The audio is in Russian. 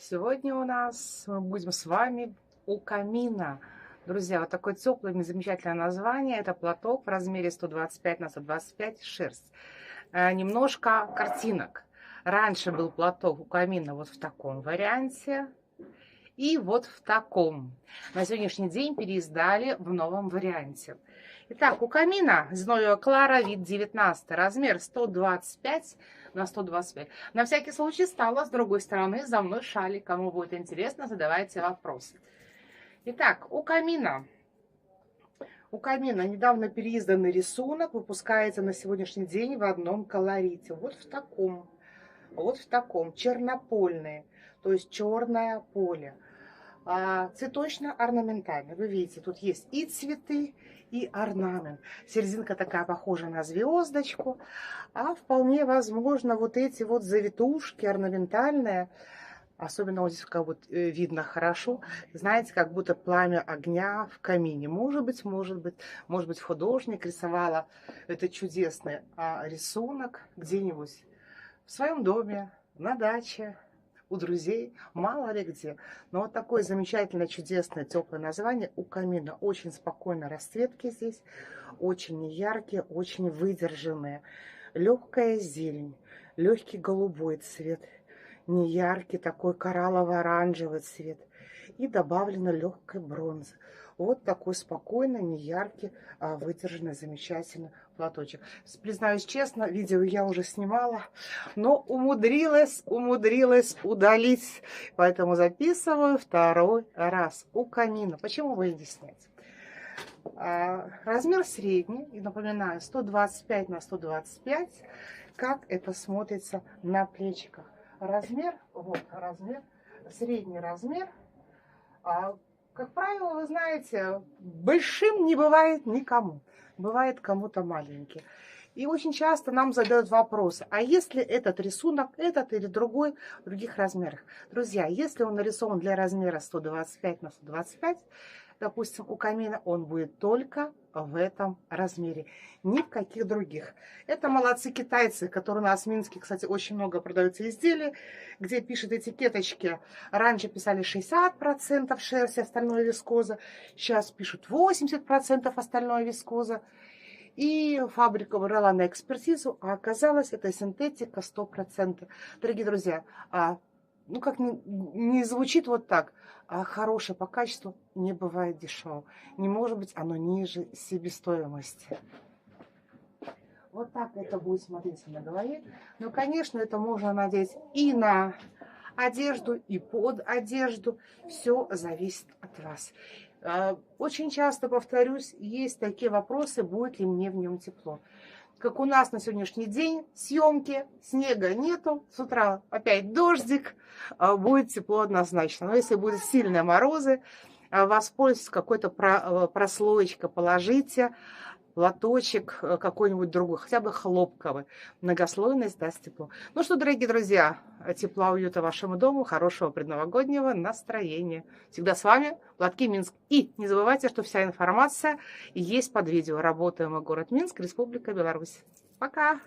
Сегодня мы будем с вами у камина. Друзья, вот такое теплое, замечательное название. Это платок в размере 125 на 125 шерсть. Немножко картинок. Раньше был платок у камина вот в таком варианте. И вот в таком. На сегодняшний день переиздали в новом варианте. Итак, у камина Зиновьева Клара, вид 19, размер 125 на 125. На всякий случай стала с другой стороны за мной шалик. Кому будет интересно, задавайте вопросы. Итак, у камина недавно переизданный рисунок выпускается на сегодняшний день в одном колорите. Вот в таком, чернопольный, то есть черное поле. Цветочно-орнаментальный. Вы видите, тут есть и цветы, и орнамент. Серединка такая похожа на звездочку. А вполне возможно вот эти вот завитушки орнаментальные, особенно вот здесь как вот видно хорошо, знаете, как будто пламя огня в камине. Может быть, художник рисовала этот чудесный рисунок где-нибудь в своем доме, на даче, у друзей, мало ли где. Но вот такое замечательное, чудесное, теплое название у камина. Очень спокойно расцветки здесь, очень яркие, очень выдержанные. Легкая зелень, легкий голубой цвет, неяркий такой кораллово-оранжевый цвет. И добавлена легкая бронза. Вот такой спокойный, неяркий, выдержанный, замечательный платочек. Признаюсь честно, видео я уже снимала, но умудрилась удалить. Поэтому записываю второй раз у камина. Почему бы и не снять? Размер средний, и напоминаю, 125 на 125. Как это смотрится на плечиках. Средний размер. Как правило, вы знаете, большим не бывает никому. Бывает кому-то маленький. И очень часто нам задают вопрос, а если этот рисунок, этот или другой, в других размерах? Друзья, если он нарисован для размера 125 на 125, допустим, у камина, он будет только в этом размере, ни в каких других. Это молодцы китайцы, которые у нас в Минске, кстати, очень много продаются изделий, где пишут этикеточки. Раньше писали 60% шерсти, остальное вискоза. Сейчас пишут 80% остальное вискоза. И фабрика брала на экспертизу, а оказалось, это синтетика 100%. Дорогие друзья, как не звучит вот так, хорошее по качеству не бывает дешевым. Не может быть оно ниже себестоимости. Вот так это будет смотреться на голове. Но, конечно, это можно надеть и на одежду, и под одежду. Все зависит от вас. Очень часто, повторюсь, есть такие вопросы, будет ли мне в нем тепло. Как у нас на сегодняшний день съемки, снега нету, с утра опять дождик, будет тепло однозначно. Но если будут сильные морозы, воспользуйтесь какой-то прослоечкой, положите платочек какой-нибудь другой, хотя бы хлопковый. Многослойность даст тепло. Ну что, дорогие друзья, тепла, уюта вашему дому, хорошего предновогоднего настроения. Всегда с вами Платки Минск. И не забывайте, что вся информация есть под видео. Работаем мы, город Минск, Республика Беларусь. Пока!